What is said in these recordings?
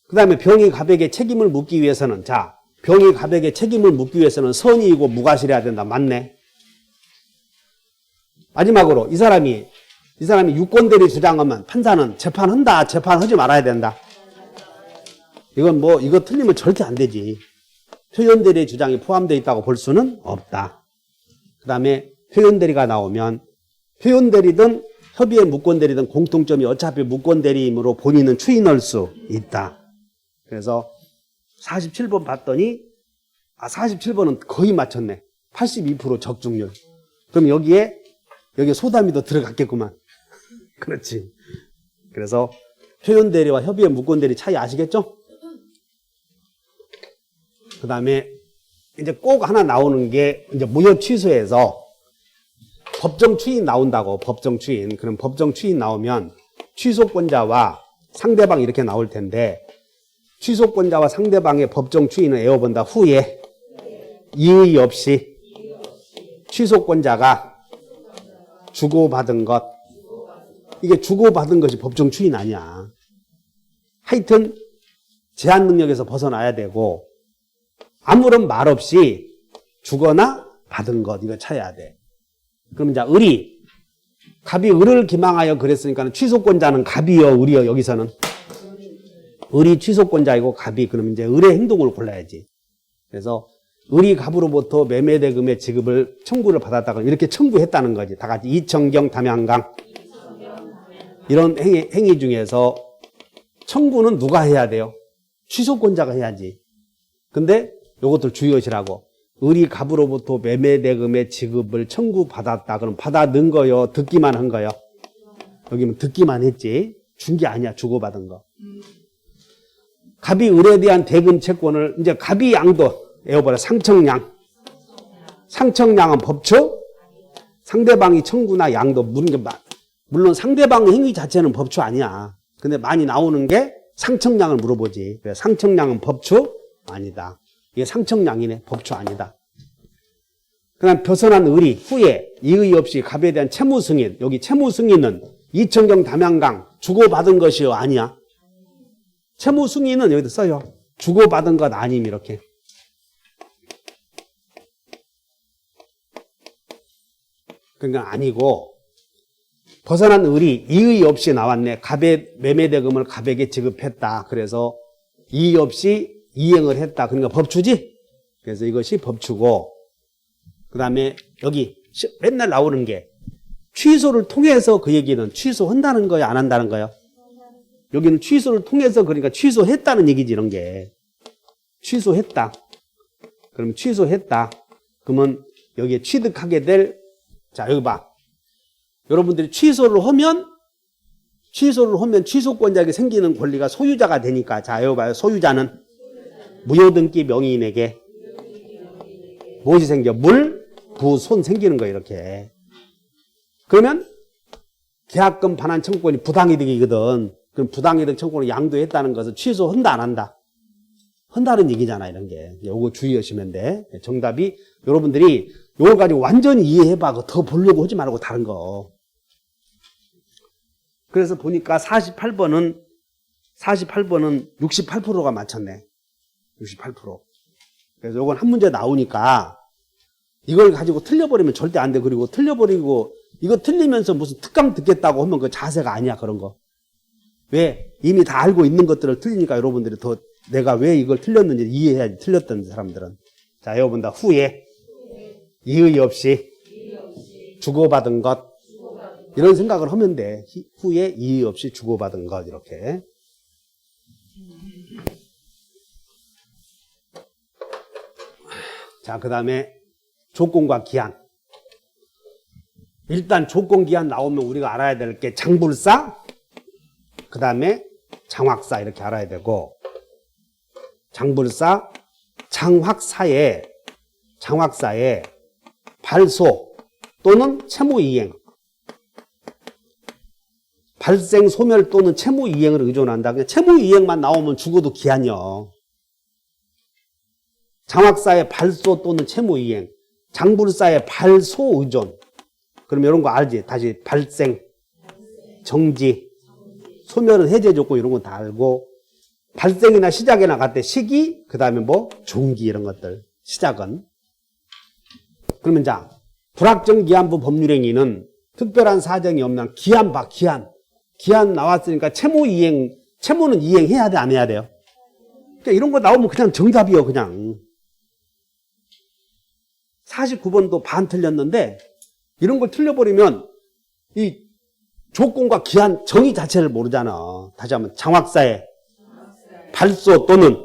그 다음에 병이 갑에게 책임을 묻기 위해서는, 자, 병이 갑에게 책임을 묻기 위해서는 선의이고 무과실해야 된다. 맞네. 마지막으로 이 사람이 유권대리 주장하면 판사는 재판한다, 재판하지 말아야 된다. 이건 뭐 이거 틀리면 절대 안 되지. 표현대리의 주장이 포함되어 있다고 볼 수는 없다. 그 다음에 표현대리가 나오면 표현대리든 협의의 무권대리든 공통점이 어차피 무권대리이므로 본인은 추인할 수 있다. 그래서 47번 봤더니 47번은 거의 맞췄네. 82% 적중률. 그럼 여기에 소담이 더 들어갔겠구만. 그렇지. 그래서 표현대리와 협의의 무권대리 차이 아시겠죠? 그 다음에 이제 꼭 하나 나오는 게 이제 무효 취소에서 법정 추인 나온다고. 법정 추인. 그럼 법정 추인 나오면 취소권자와 상대방 이렇게 나올 텐데, 취소권자와 상대방의 법정 추인을 애워본다. 후에 이의 없이 취소권자가 주고받은 것. 이게 주고받은 것이 법정 추인 아니야. 하여튼 제한 능력에서 벗어나야 되고, 아무런 말 없이 주거나 받은 것, 이거 찾아야 돼. 그럼 이제 을이, 갑이 을을 기망하여 그랬으니까 취소권자는 갑이요, 을이요, 여기서는? 을이 취소권자이고 갑이, 그럼 이제 을의 행동을 골라야지. 그래서 을이 갑으로부터 매매대금의 지급을 청구를 받았다가 이렇게 청구했다는 거지. 다 같이 이청경, 담양강. 이런 행위 중에서 청구는 누가 해야 돼요? 취소권자가 해야지. 근데 요것들 주의하시라고. 을이 갑으로부터 매매대금의 지급을 청구받았다. 그럼 받아 넣은 거요? 듣기만 한 거요? 여기는 듣기만 했지. 준 게 아니야. 주고받은 거. 갑이 을에 대한 대금 채권을, 이제 갑이 양도 애워버려. 상청량. 상청량은 법추? 상대방이 청구나 양도 물론 상대방 행위 자체는 법추 아니야. 근데 많이 나오는 게 상청량을 물어보지. 그래서 상청량은 법추? 아니다. 이게 상청량이네. 법추 아니다. 그다음 벗어난 을이 후에 이의 없이 갑에 대한 채무 승인. 여기 채무 승인은 이청경, 담양강 주고받은 것이요? 아니야. 채무 승인은 여기다 써요. 주고받은 것 아님 이렇게. 그러니까 아니고 벗어난 을이 이의 없이 나왔네. 갑의 매매대금을 갑에게 지급했다. 그래서 이의 없이 이행을 했다. 그러니까 법추지? 그래서 이것이 법추고, 그 다음에 여기 맨날 나오는 게 취소를 통해서 그 얘기는 취소한다는 거야, 안 한다는 거야? 여기는 취소를 통해서, 그러니까 취소했다는 얘기지, 이런 게. 취소했다. 그럼 취소했다. 그러면 여기에 취득하게 될, 자, 여기 봐. 여러분들이 취소를 하면 취소권자에게 생기는 권리가 소유자가 되니까. 자, 여기 봐요. 소유자는 무효등기 명의인에게 무엇이 생겨? 물, 부, 손 생기는 거예요, 이렇게. 그러면 계약금 반환 청구권이 부당이득이거든. 그럼 부당이득 청구권을 양도했다는 것은 취소한다, 안 한다? 한다는 얘기잖아, 이런 게. 요거 주의하시면 돼. 정답이, 여러분들이 요걸 가지고 완전히 이해해봐. 더 보려고 하지 말고 다른 거. 그래서 보니까 48번은 68%가 맞췄네. 68%. 그래서 요건 한 문제 나오니까 이걸 가지고 틀려버리면 절대 안 돼. 그리고 틀려버리고 이거 틀리면서 무슨 특강 듣겠다고 하면 그 자세가 아니야, 그런 거. 왜? 이미 다 알고 있는 것들을 틀리니까 여러분들이 더 내가 왜 이걸 틀렸는지 이해해야지, 틀렸던 사람들은. 자, 여러분들 후에 이의 없이 주고받은 것, 이런 생각을 하면 돼. 후에 이의 없이 주고받은 것, 이렇게. 자, 그 다음에 조건과 기한. 일단 조건 기한 나오면 우리가 알아야 될 게 장불사, 그 다음에 장확사, 이렇게 알아야 되고, 장불사, 장확사에 발소 또는 채무이행, 발생, 소멸 또는 채무이행을 의존한다. 그냥 채무이행만 나오면 죽어도 기한이요. 장확사의 발소 또는 채무이행, 장불사의 발소 의존. 그럼 이런 거 알지? 다시 발생, 정지, 소멸은 해제 조건, 이런 거 다 알고, 발생이나 시작이나 같대. 시기, 그 다음에 뭐 종기 이런 것들. 시작은. 그러면 자, 불확정기한부 법률행위는 특별한 사정이 없는 기한 봐, 기한. 기한 나왔으니까 채무는 이행해야 돼, 안 해야 돼요? 그러니까 이런 거 나오면 그냥 정답이요, 그냥. 49번도 반 틀렸는데 이런 걸 틀려버리면 이 조건과 기한 정의 자체를 모르잖아. 다시 한번 장확사에 발소 또는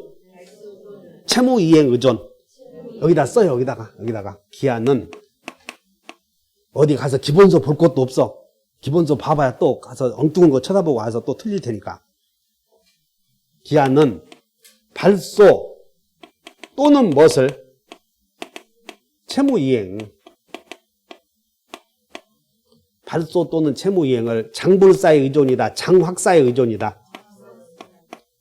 채무 이행 의존 여기다 써요. 여기다가 기한은 어디 가서 기본서 볼 것도 없어. 기본서 봐봐야 또 가서 엉뚱한 거 쳐다보고 와서 또 틀릴 테니까. 기한은 발소 또는 무엇을 채무 이행 발소 또는 채무 이행을 장불사의 의존이다. 장확사의 의존이다.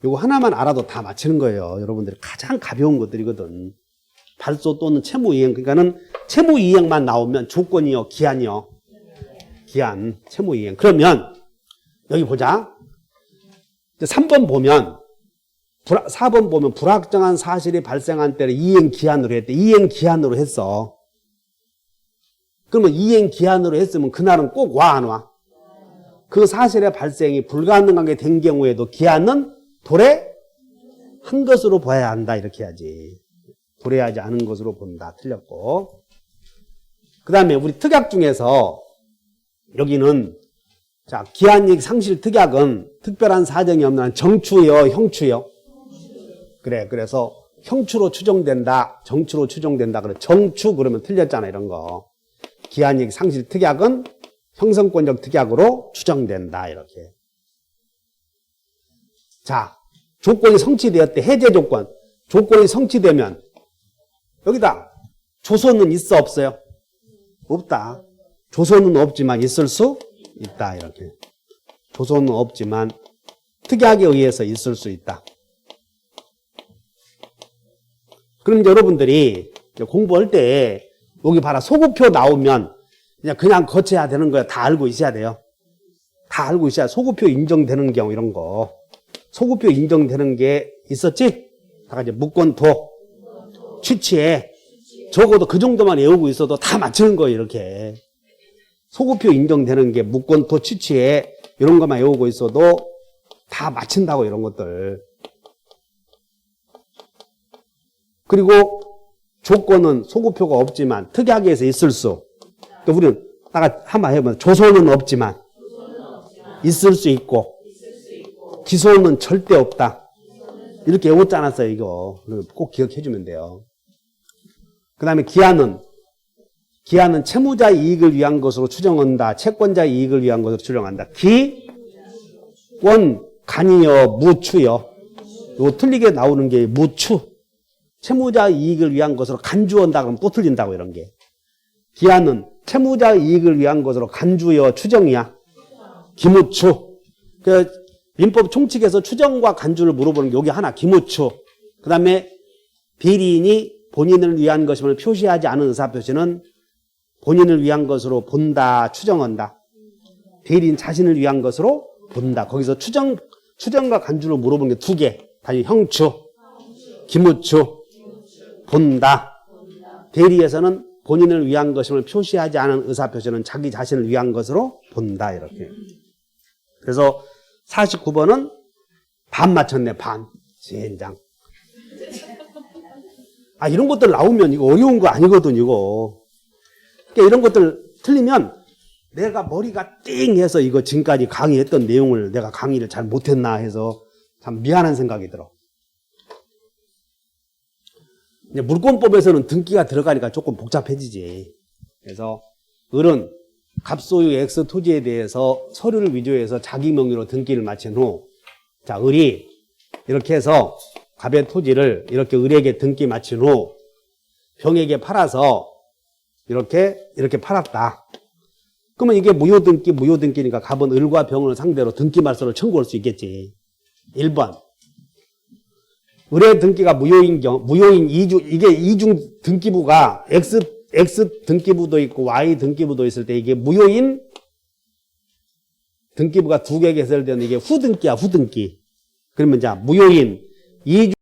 이거 하나만 알아도 다 맞히는 거예요. 여러분들이 가장 가벼운 것들이거든. 발소 또는 채무 이행. 그러니까는 채무 이행만 나오면 조건이요, 기한이요. 기한, 채무 이행. 그러면 여기 보자. 3번 보면 4번 보면 불확정한 사실이 발생한 때를 이행 기한으로 했대. 이행 기한으로 했어. 그러면 이행 기한으로 했으면 그날은 꼭 와, 안 와? 그 사실의 발생이 불가능하게 된 경우에도 기한은 도래한 것으로 봐야 한다. 이렇게 해야지. 도래하지 않은 것으로 본다. 틀렸고. 그 다음에 우리 특약 중에서 여기는 자, 기한이익 상실 특약은 특별한 사정이 없는 정추요, 형추요? 그래. 그래서 형추로 추정된다. 정추로 추정된다. 그래. 정추 그러면 틀렸잖아. 이런 거. 기한이익 상실 특약은 형성권적 특약으로 추정된다. 이렇게. 자, 조건이 성취되었대. 해제 조건. 조건이 성취되면 여기다 조소는 있어 없어요? 없다. 조소는 없지만 있을 수 있다. 이렇게. 조소는 없지만 특약에 의해서 있을 수 있다. 그럼 여러분들이 공부할 때 여기 봐라. 소구표 나오면 그냥 거쳐야 되는 거야. 다 알고 있어야 돼요. 다 알고 있어야 소구표 인정되는 경우 이런 거. 소구표 인정되는 게 있었지? 다 같이 무권토 취치에 적어도 그 정도만 외우고 있어도 다 맞추는 거예요. 이렇게. 소구표 인정되는 게 무권토 취치에 이런 것만 외우고 있어도 다 맞춘다고 이런 것들. 그리고 조건은 소구표가 없지만 특약에서 있을 수. 또 우리는 나가 한번 해보면 조소는 없지만 있을 수 있고 기소는 절대 없다. 이렇게 외웠지 않았어요, 이거. 꼭 기억해 주면 돼요. 그 다음에 기한은 채무자 이익을 위한 것으로 추정한다. 채권자 이익을 위한 것으로 추정한다. 기원 간이여 무추여. 이거 틀리게 나오는 게 무추. 채무자 이익을 위한 것으로 간주한다 그러면 또 틀린다고 이런 게. 기한은 채무자 이익을 위한 것으로 간주여 추정이야. 기무추. 그 민법 총칙에서 추정과 간주를 물어보는 게 여기 하나 기무추. 그 다음에 비리인이 본인을 위한 것임을 표시하지 않은 의사표시는 본인을 위한 것으로 본다, 추정한다. 비리인 자신을 위한 것으로 본다. 거기서 추정과 간주를 물어보는 게 두 개. 다시 형추, 기무추. 본다. 대리에서는 본인을 위한 것임을 표시하지 않은 의사표시는 자기 자신을 위한 것으로 본다. 이렇게. 그래서 49번은 반 맞췄네. 반. 젠장. 아, 이런 것들 나오면 이거 어려운 거 아니거든, 이거. 그러니까 이런 것들 틀리면 내가 머리가 띵 해서 이거 지금까지 강의했던 내용을 내가 강의를 잘 못했나 해서 참 미안한 생각이 들어. 물권법에서는 등기가 들어가니까 조금 복잡해지지. 그래서 을은 갑소유 X 토지에 대해서 서류를 위조해서 자기 명의로 등기를 마친 후, 자, 을이 이렇게 해서 갑의 토지를 이렇게 을에게 등기 마친 후 병에게 팔아서 이렇게 팔았다. 그러면 이게 무효등기니까 갑은 을과 병을 상대로 등기 말소를 청구할 수 있겠지. 1번. 을의 등기가 무효인 이게 이중 등기부가 X 등기부도 있고 Y 등기부도 있을 때 이게 무효인 등기부가 두 개 개설되는 이게 후등기야, 후등기. 그러면 자, 무효인, 이주